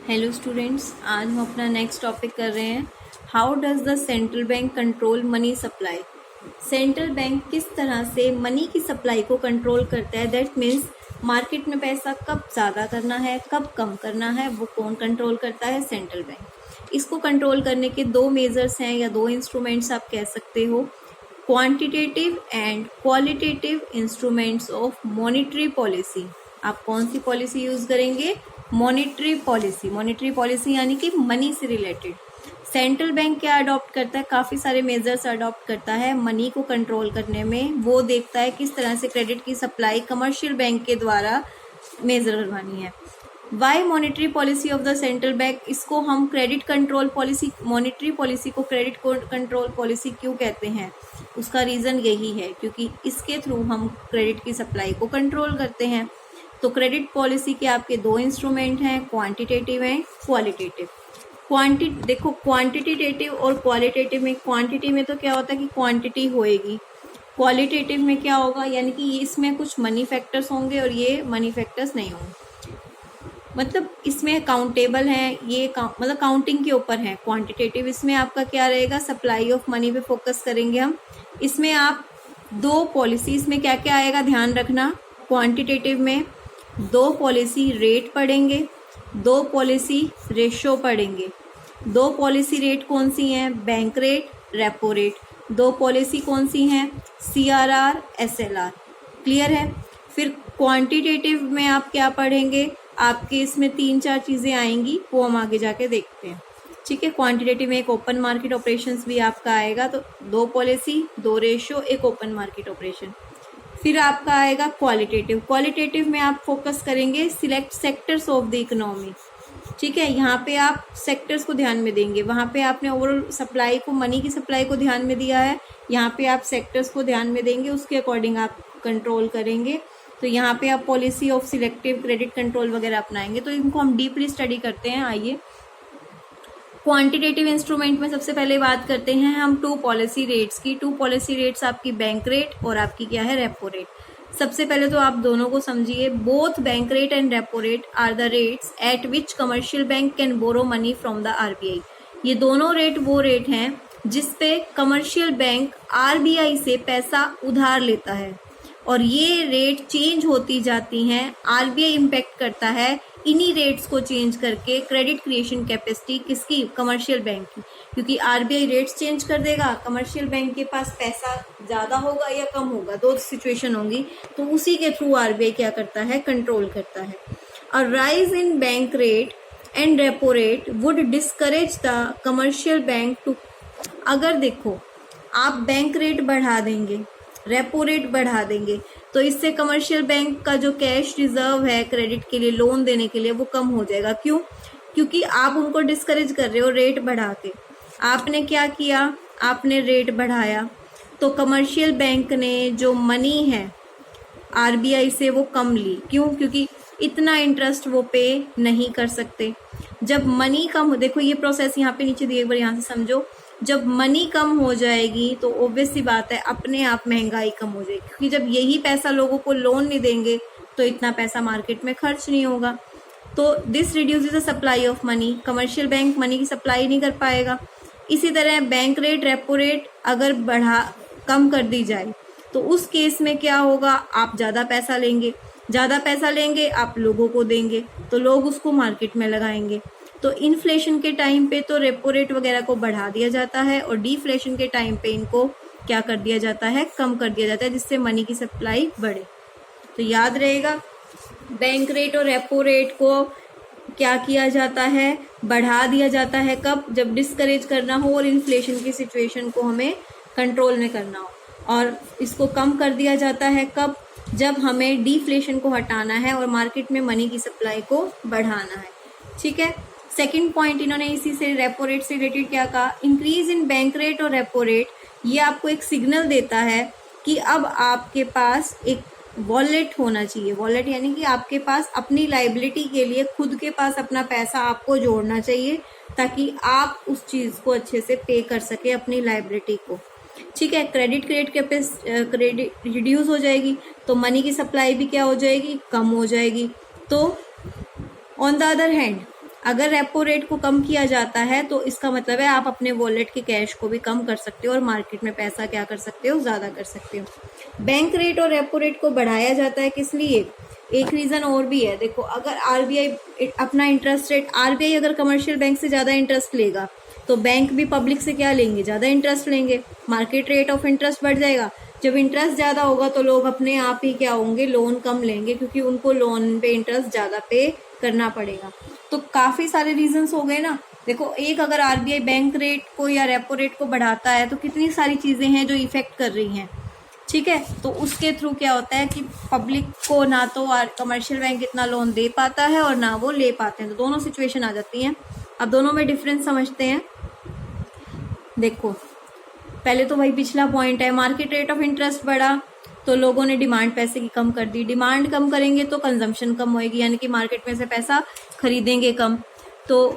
Hello students, आज हम अपना नेक्स्ट टॉपिक कर रहे हैं। How does the central bank control money supply. Central bank किस तरह से मनी की सप्लाई को कंट्रोल करता है। दैट मीन्स मार्केट में पैसा कब ज़्यादा करना है, कब कम करना है, वो कौन कंट्रोल करता है? Central bank. इसको कंट्रोल करने के दो मेजर्स हैं या दो इंस्ट्रूमेंट्स आप कह सकते हो, quantitative and qualitative instruments of monetary policy. आप कौन सी पॉलिसी यूज करेंगे? Monetary policy. मॉनेटरी पॉलिसी यानी कि मनी से रिलेटेड। सेंट्रल बैंक क्या अडॉप्ट करता है? काफी सारे मेजर्स अडॉप्ट करता है मनी को कंट्रोल करने में। वो देखता है किस तरह से क्रेडिट की सप्लाई कमर्शियल बैंक के द्वारा मेजर करवानी है। Why monetary policy of the central bank, इसको हम credit control policy, monetary policy को क्रेडिट कंट्रोल पॉलिसी क्यों कहते हैं? उसका रीजन यही है क्योंकि इसके थ्रू हम क्रेडिट की सप्लाई को कंट्रोल करते हैं। तो क्रेडिट पॉलिसी के आपके दो इंस्ट्रूमेंट हैं, क्वांटिटेटिव एंड क्वालिटेटिव। देखो, क्वांटिटेटिव और क्वालिटेटिव में, क्वांटिटी में तो क्या होता है कि क्वांटिटी होएगी, क्वालिटेटिव में क्या होगा यानी कि इसमें कुछ मनी फैक्टर्स होंगे और ये मनी फैक्टर्स नहीं होंगे। मतलब इसमें काउंटेबल है, ये मतलब काउंटिंग के ऊपर है। क्वांटिटेटिव इसमें आपका क्या रहेगा? सप्लाई ऑफ मनी पे फोकस करेंगे हम। इसमें आप दो पॉलिसी, इसमें क्या क्या आएगा ध्यान रखना। क्वांटिटेटिव में दो पॉलिसी रेट पढ़ेंगे, दो पॉलिसी रेशो पढ़ेंगे। दो पॉलिसी रेट कौन सी हैं? Bank rate, repo rate. दो पॉलिसी कौन सी हैं? CRR, SLR। क्लियर है? फिर क्वांटिटेटिव में आप क्या पढ़ेंगे? आपके इसमें तीन चार चीजें आएंगी, वो हम आगे जाके देखते हैं। ठीक है, क्वांटिटेटिव में एक ओपन मार्केट ऑपरेशंस भी आपका आएगा, तो दो पॉलिसी, दो रेशो, एक ओपन मार्केट ऑपरेशन। फिर आपका आएगा क्वालिटेटिव। क्वालिटेटिव में आप फोकस करेंगे select sectors of the economy. ठीक है, यहाँ पे आप सेक्टर्स को ध्यान में देंगे। वहाँ पे आपने ओवरऑल सप्लाई को, मनी की सप्लाई को ध्यान में दिया है, यहाँ पे आप सेक्टर्स को ध्यान में देंगे, उसके अकॉर्डिंग आप कंट्रोल करेंगे। तो यहाँ पे आप policy of selective credit control वगैरह अपनाएंगे। तो इनको हम डीपली स्टडी करते हैं। आइए, क्वांटिटेटिव इंस्ट्रूमेंट में सबसे पहले बात करते हैं हम टू पॉलिसी रेट्स की। टू पॉलिसी रेट्स आपकी बैंक रेट और आपकी क्या है? Repo rate. सबसे पहले तो आप दोनों को समझिए। Both bank rate and repo rate are the rates at which commercial bank can borrow money from the RBI। ये दोनों रेट वो रेट हैं जिसपे कमर्शियल बैंक RBI से पैसा उधार लेता है, और ये रेट चेंज होती जाती हैं। RBI इम्पैक्ट करता है इन्हीं रेट्स को चेंज करके क्रेडिट क्रिएशन कैपेसिटी किसकी? कमर्शियल बैंक की। क्योंकि RBI रेट्स चेंज कर देगा, कमर्शियल बैंक के पास पैसा ज्यादा होगा या कम होगा, दो सिचुएशन होंगी, तो उसी के थ्रू RBI क्या करता है? कंट्रोल करता है। A rise in bank rate and repo rate would discourage the commercial bank to. अगर देखो, आप बैंक रेट बढ़ा देंगे, रेपो रेट बढ़ा देंगे, तो इससे कमर्शियल बैंक का जो कैश रिजर्व है क्रेडिट के लिए, लोन देने के लिए, वो कम हो जाएगा। क्यों? क्योंकि आप उनको डिस्करेज कर रहे हो रेट बढ़ा के। आपने क्या किया? आपने रेट बढ़ाया, तो कमर्शियल बैंक ने जो मनी है RBI से वो कम ली। क्यों? क्योंकि इतना इंटरेस्ट वो पे नहीं कर सकते। जब मनी कम, देखो ये प्रोसेस यहाँ पे नीचे दिए, एक बार यहाँ से समझो। जब मनी कम हो जाएगी तो ऑब्वियस सी बात है अपने आप महंगाई कम हो जाएगी, क्योंकि जब यही पैसा लोगों को लोन नहीं देंगे तो इतना पैसा मार्केट में खर्च नहीं होगा। तो this reduces the supply of money. Commercial bank money की सप्लाई नहीं कर पाएगा। इसी तरह बैंक रेट, रेपो रेट अगर कम कर दी जाए तो उस केस में क्या होगा? आप ज्यादा पैसा लेंगे, ज्यादा पैसा लेंगे आप लोगों को देंगे, तो लोग उसको मार्केट में लगाएंगे। तो इन्फ्लेशन के टाइम पे तो रेपो रेट वगैरह को बढ़ा दिया जाता है, और डिफ्लेशन के टाइम पे इनको क्या कर दिया जाता है? कम कर दिया जाता है, जिससे मनी की सप्लाई बढ़े। तो याद रहेगा, बैंक रेट और रेपो रेट को क्या किया जाता है? बढ़ा दिया जाता है। कब? जब डिस्करेज करना हो और इन्फ्लेशन की सिचुएशन को हमें कंट्रोल में करना हो। और इसको कम कर दिया जाता है कब? जब हमें डिफ्लेशन को हटाना है और मार्केट में मनी की सप्लाई को बढ़ाना है। ठीक है, सेकंड पॉइंट इन्होंने इसी से रेपो रेट से रिलेटेड क्या कहा? इंक्रीज इन बैंक रेट और रेपो रेट, ये आपको एक सिग्नल देता है कि अब आपके पास एक वॉलेट होना चाहिए। वॉलेट यानी कि आपके पास अपनी लाइबिलिटी के लिए खुद के पास अपना पैसा आपको जोड़ना चाहिए, ताकि आप उस चीज को अच्छे से पे कर सके, अपनी लाइबिलिटी को। ठीक है, क्रेडिट रिड्यूस हो जाएगी तो मनी की सप्लाई भी क्या हो जाएगी? कम हो जाएगी। तो ऑन द अदर हैंड, अगर रेपो रेट को कम किया जाता है तो इसका मतलब है आप अपने वॉलेट के कैश को भी कम कर सकते हो और मार्केट में पैसा क्या कर सकते हो, ज़्यादा कर सकते हो। बैंक रेट और रेपो रेट को बढ़ाया जाता है किस लिए? एक रीज़न और भी है। देखो, अगर आरबीआई अपना इंटरेस्ट रेट, आरबीआई अगर कमर्शियल बैंक से ज़्यादा इंटरेस्ट लेगा तो बैंक भी पब्लिक से क्या लेंगे? ज़्यादा इंटरेस्ट लेंगे, मार्केट रेट ऑफ इंटरेस्ट बढ़ जाएगा। जब इंटरेस्ट ज़्यादा होगा तो लोग अपने आप ही क्या होंगे? लोन कम लेंगे, क्योंकि उनको लोन पे इंटरेस्ट ज़्यादा पे करना पड़ेगा। तो काफ़ी सारे रीजंस हो गए ना। देखो, एक अगर आरबीआई बैंक रेट को या रेपो रेट को बढ़ाता है तो कितनी सारी चीज़ें हैं जो इफेक्ट कर रही हैं, ठीक है। तो उसके थ्रू क्या होता है कि पब्लिक को ना तो कमर्शियल बैंक इतना लोन दे पाता है और ना वो ले पाते हैं, तो दोनों सिचुएशन आ जाती हैं। अब दोनों में डिफरेंस समझते हैं। देखो, पहले तो वही पिछला पॉइंट है, मार्केट रेट ऑफ इंटरेस्ट बढ़ा तो लोगों ने डिमांड पैसे की कम कर दी। डिमांड कम करेंगे तो कंजम्पशन कम होएगी, यानी कि मार्केट में से पैसा खरीदेंगे कम। तो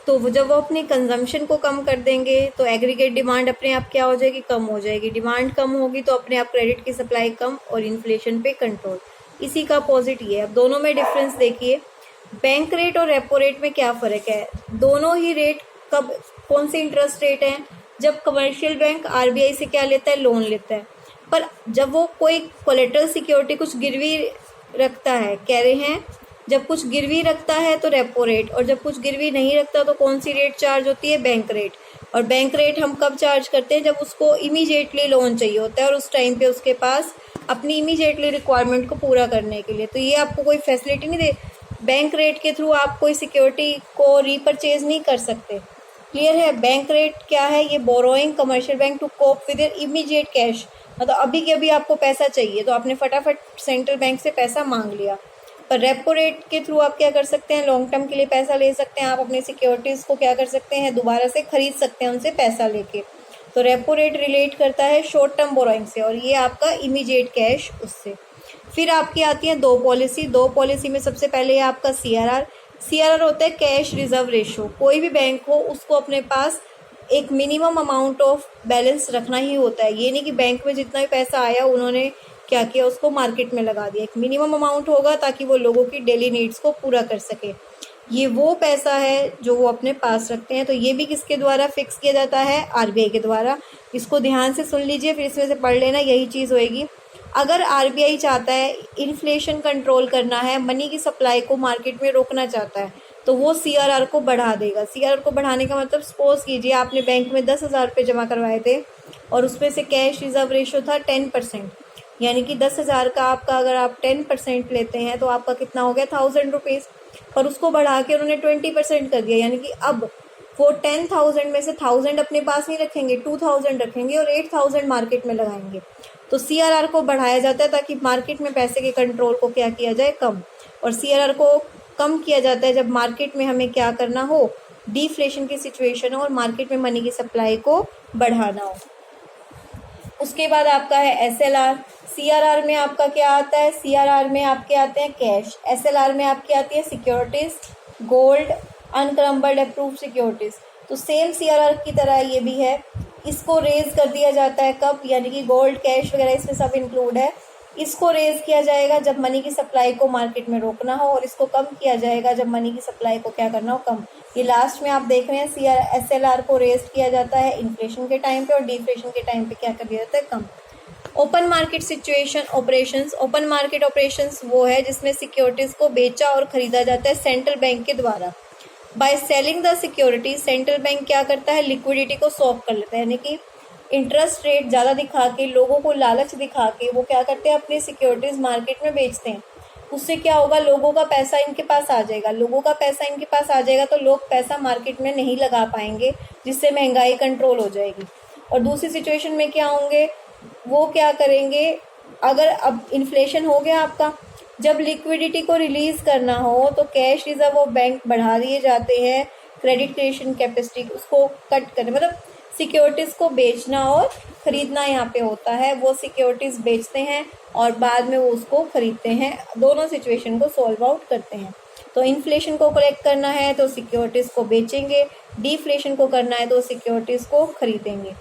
जब वो अपनी कंजम्पशन को कम कर देंगे तो एग्रीगेट डिमांड अपने आप क्या हो जाएगी? कम हो जाएगी। डिमांड कम होगी तो अपने आप क्रेडिट की सप्लाई कम और इन्फ्लेशन पे कंट्रोल। इसी का अपोजिट ही है। अब दोनों में डिफरेंस देखिए, बैंक रेट और रेपो रेट में क्या फ़र्क है। दोनों ही रेट कब, कौन से इंटरेस्ट रेट हैं? जब कमर्शियल बैंक आरबीआई से क्या लेता है? लोन लेता है। पर जब वो कोई कोलेटरल सिक्योरिटी कुछ गिरवी रखता है, कह रहे हैं जब कुछ गिरवी रखता है तो रेपो रेट, और जब कुछ गिरवी नहीं रखता तो कौन सी रेट चार्ज होती है? Bank rate. और बैंक रेट हम कब चार्ज करते हैं? जब उसको इमीडिएटली लोन चाहिए होता है और उस टाइम पे उसके पास अपनी इमीडिएटली रिक्वायरमेंट को पूरा करने के लिए, तो ये आपको कोई फैसिलिटी नहीं दे। बैंक रेट के थ्रू आप कोई सिक्योरिटी को रीपरचेज नहीं कर सकते। क्लियर है? बैंक रेट क्या है? ये borrowing commercial bank to cope with immediate cash, मतलब अभी के अभी आपको पैसा चाहिए तो आपने फटाफट सेंट्रल बैंक से पैसा मांग लिया। पर रेपो रेट के थ्रू आप क्या कर सकते हैं? लॉन्ग टर्म के लिए पैसा ले सकते हैं। आप अपनी सिक्योरिटीज़ को क्या कर सकते हैं? दोबारा से खरीद सकते हैं उनसे पैसा लेके। तो रेपो रेट रिलेट करता है शॉर्ट टर्म बोरोइंग से, और ये आपका इमीडिएट कैश उससे। फिर आपकी आती है दो पॉलिसी में सबसे पहले है आपका सीआरआर होता है कैश रिजर्व रेशो। कोई भी बैंक हो उसको अपने पास एक मिनिमम अमाउंट ऑफ बैलेंस रखना ही होता है। ये नहीं कि बैंक में जितना भी पैसा आया उन्होंने क्या किया, उसको मार्केट में लगा दिया। एक मिनिमम अमाउंट होगा ताकि वो लोगों की डेली नीड्स को पूरा कर सके। ये वो पैसा है जो वो अपने पास रखते हैं। तो ये भी किसके द्वारा फिक्स किया जाता है? आरबीआई के द्वारा। इसको ध्यान से सुन लीजिए, फिर इसमें से पढ़ लेना, यही चीज़ होएगी। अगर आरबीआई चाहता है इन्फ्लेशन कंट्रोल करना है, मनी की सप्लाई को मार्केट में रोकना चाहता है, तो वो सीआरआर को बढ़ा देगा। सीआरआर को बढ़ाने का मतलब, सपोज कीजिए आपने बैंक में 10,000 रुपये जमा करवाए थे और उसमें से कैश रिजर्व रेशो था 10%, यानी कि 10,000 का आपका अगर आप 10% लेते हैं तो आपका कितना हो गया? 1,000 रुपीज़। और उसको बढ़ा के उन्होंने 20% कर दिया, यानी कि अब वो 10,000 में से 1,000 अपने पास नहीं रखेंगे, 2,000 रखेंगे और 8,000 मार्केट में लगाएंगे। तो सीआरआर को बढ़ाया जाता है ताकि मार्केट में पैसे के कंट्रोल को क्या किया जाए? कम। और सीआरआर को कम किया जाता है जब मार्केट में हमें क्या करना हो? डिफ्लेशन की सिचुएशन हो और मार्केट में मनी की सप्लाई को बढ़ाना हो। उसके बाद आपका है एसएलआर। सीआरआर में आपका क्या आता है? सीआरआर में आपके आते हैं कैश। एसएलआर में आपकी आती है सिक्योरिटीज, गोल्ड, अनक्रम्बल्ड अप्रूव्ड सिक्योरिटीज। तो सेम सीआरआर की तरह ये भी है। इसको रेज कर दिया जाता है कब? यानी कि गोल्ड, कैश वगैरह इसमें सब इंक्लूड है। इसको रेज किया जाएगा जब मनी की सप्लाई को मार्केट में रोकना हो, और इसको कम किया जाएगा जब मनी की सप्लाई को क्या करना हो? कम। ये लास्ट में आप देख रहे हैं एसएलआर को रेज किया जाता है इन्फ्लेशन के टाइम पे, और डिफ्लेशन के टाइम पे क्या कर दिया जाता है? कम। Open market situation operations. Open market operations वो है जिसमें सिक्योरिटीज को बेचा और खरीदा जाता है सेंट्रल बैंक के द्वारा। By selling the security, central bank क्या करता है? लिक्विडिटी को सॉल्व कर लेता है, यानी कि इंटरेस्ट रेट ज़्यादा दिखा के, लोगों को लालच दिखा के वो क्या करते हैं? अपनी सिक्योरिटीज़ मार्केट में बेचते हैं। उससे क्या होगा? लोगों का पैसा इनके पास आ जाएगा। लोगों का पैसा इनके पास आ जाएगा तो लोग पैसा मार्केट में नहीं लगा पाएंगे, जिससे महंगाई कंट्रोल हो जाएगी। और दूसरी सिचुएशन में क्या होंगे? वो क्या करेंगे? अगर अब इन्फ्लेशन हो गया आपका, जब लिक्विडिटी को रिलीज करना हो तो कैश रिजर्व ऑफ बैंक बढ़ा दिए जाते हैं। क्रेडिट क्रिएशन कैपेसिटी उसको कट करने, मतलब सिक्योरिटीज़ को बेचना और खरीदना यहाँ पे होता है। वो सिक्योरिटीज़ बेचते हैं और बाद में वो उसको खरीदते हैं। दोनों सिचुएशन को सॉल्व आउट करते हैं। तो इन्फ्लेशन को कलेक्ट करना है तो सिक्योरिटीज़ को बेचेंगे, डिफ्लेशन को करना है तो सिक्योरिटीज़ को खरीदेंगे।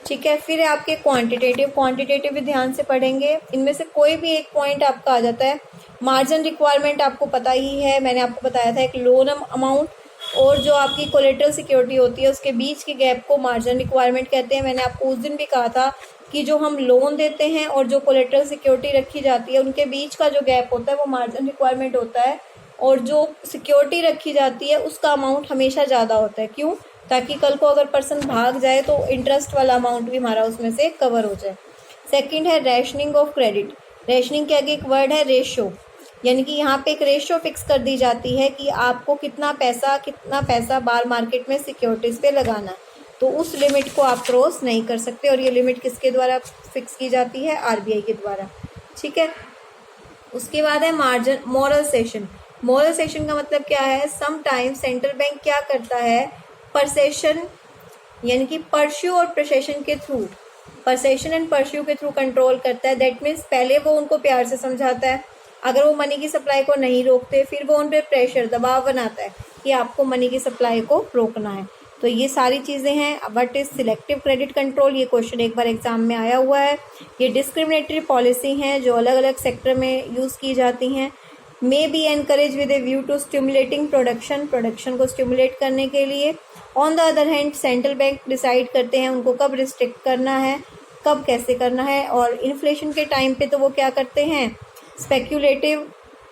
ठीक है। फिर आपके क्वांटिटेटिव भी ध्यान से पढ़ेंगे। इनमें से कोई भी एक पॉइंट आपका आ जाता है, मार्जिन रिक्वायरमेंट आपको पता ही है, मैंने आपको बताया था एक लोन अमाउंट और जो आपकी कोलेटरल सिक्योरिटी होती है उसके बीच के गैप को मार्जिन रिक्वायरमेंट कहते हैं। मैंने आपको उस दिन भी कहा था कि जो हम लोन देते हैं और जो कोलेटरल सिक्योरिटी रखी जाती है उनके बीच का जो गैप होता है वो मार्जिन रिक्वायरमेंट होता है, और जो सिक्योरिटी रखी जाती है उसका अमाउंट हमेशा ज़्यादा होता है। क्यों? ताकि कल को अगर पर्सन भाग जाए तो इंटरेस्ट वाला अमाउंट भी हमारा उसमें से कवर हो जाए। सेकंड है रैशनिंग ऑफ क्रेडिट। रैशनिंग के आगे एक वर्ड है रेशो, यानी कि यहाँ पे एक रेशो फिक्स कर दी जाती है कि आपको कितना पैसा बार मार्केट में सिक्योरिटीज़ पे लगाना है, तो उस लिमिट को आप क्रॉस नहीं कर सकते। और ये लिमिट किसके द्वारा फिक्स की जाती है? आरबीआई के द्वारा। ठीक है। उसके बाद है margin moral session. Moral session का मतलब क्या है? समटाइम्स सेंट्रल बैंक क्या करता है, परसेशन यानी कि परस्यू और प्रोसेशन के थ्रू, परसेशन एंड परस्यू के थ्रू कंट्रोल करता है। दैट मीन्स पहले वो उनको प्यार से समझाता है, अगर वो मनी की सप्लाई को नहीं रोकते फिर वो उन पर प्रेशर दबाव बनाता है कि आपको मनी की सप्लाई को रोकना है। तो ये सारी चीज़ें हैं। What is selective credit control, ये क्वेश्चन एक बार एग्जाम में आया हुआ है। ये डिस्क्रिमिनेटरी पॉलिसी हैं जो अलग अलग सेक्टर में यूज़ की जाती हैं। May be encourage with a view to stimulating production को स्टिमुलेट करने के लिए। On the other hand central bank decide करते हैं उनको कब रिस्ट्रिक्ट करना है, कब कैसे करना है। और इन्फ्लेशन के टाइम पे तो वो क्या करते हैं, स्पेक्यूलेटिव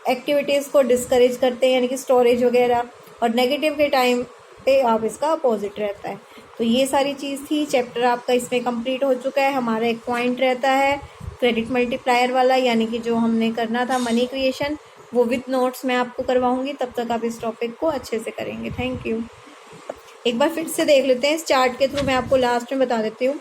एक्टिविटीज़ को डिस्करेज करते हैं, यानी कि स्टोरेज वगैरह। और नेगेटिव के टाइम पे आप इसका अपोजिट रहता है। तो ये सारी चीज़ थी। चैप्टर आपका इसमें कंप्लीट हो चुका है। हमारा एक पॉइंट रहता है क्रेडिट मल्टीप्लायर वाला, यानी कि जो हमने करना था मनी क्रिएशन, वो विद नोट्स मैं आपको करवाऊंगी। तब तक आप इस टॉपिक को अच्छे से करेंगे। Thank you. एक बार फिर से देख लेते हैं इस चार्ट के थ्रू, मैं आपको लास्ट में बता देती हूँ।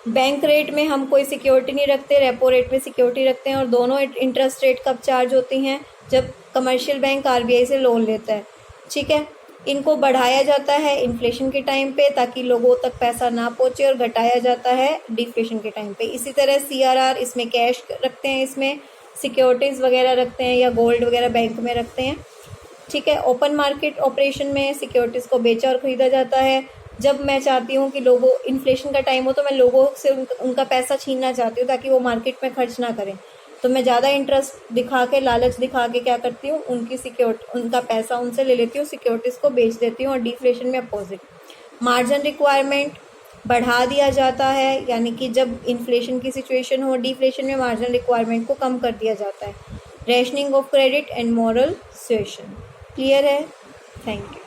बैंक रेट में हम कोई सिक्योरिटी नहीं रखते, रेपो रेट में सिक्योरिटी रखते हैं। और दोनों इंटरेस्ट रेट कब चार्ज होती हैं? जब कमर्शियल बैंक आरबीआई से लोन लेता है। ठीक है। इनको बढ़ाया जाता है इन्फ्लेशन के टाइम पे ताकि लोगों तक पैसा ना पहुंचे, और घटाया जाता है डिफ्लेशन के टाइम पे। इसी तरह सीआरआर, इसमें कैश रखते हैं, इसमें सिक्योरिटीज़ वगैरह रखते हैं या गोल्ड वगैरह बैंक में रखते हैं। ठीक है। ओपन मार्केट ऑपरेशन में सिक्योरिटीज़ को बेचा और ख़रीदा जाता है। जब मैं चाहती हूँ कि लोगों, इन्फ्लेशन का टाइम हो तो मैं लोगों से उनका पैसा छीनना चाहती हूँ ताकि वो मार्केट में खर्च ना करें, तो मैं ज़्यादा इंटरेस्ट दिखा के, लालच दिखा के क्या करती हूँ, उनका पैसा उनसे ले लेती हूँ, सिक्योरिटीज़ को बेच देती हूँ। और डिफ्लेशन में अपोजिट मार्जिन रिक्वायरमेंट बढ़ा दिया जाता है, यानी कि जब इन्फ्लेशन की सिचुएशन हो, डिफ्लेशन में मार्जिन रिक्वायरमेंट को कम कर दिया जाता है। Rationing of credit and moral suasion. Clear है? Thank you.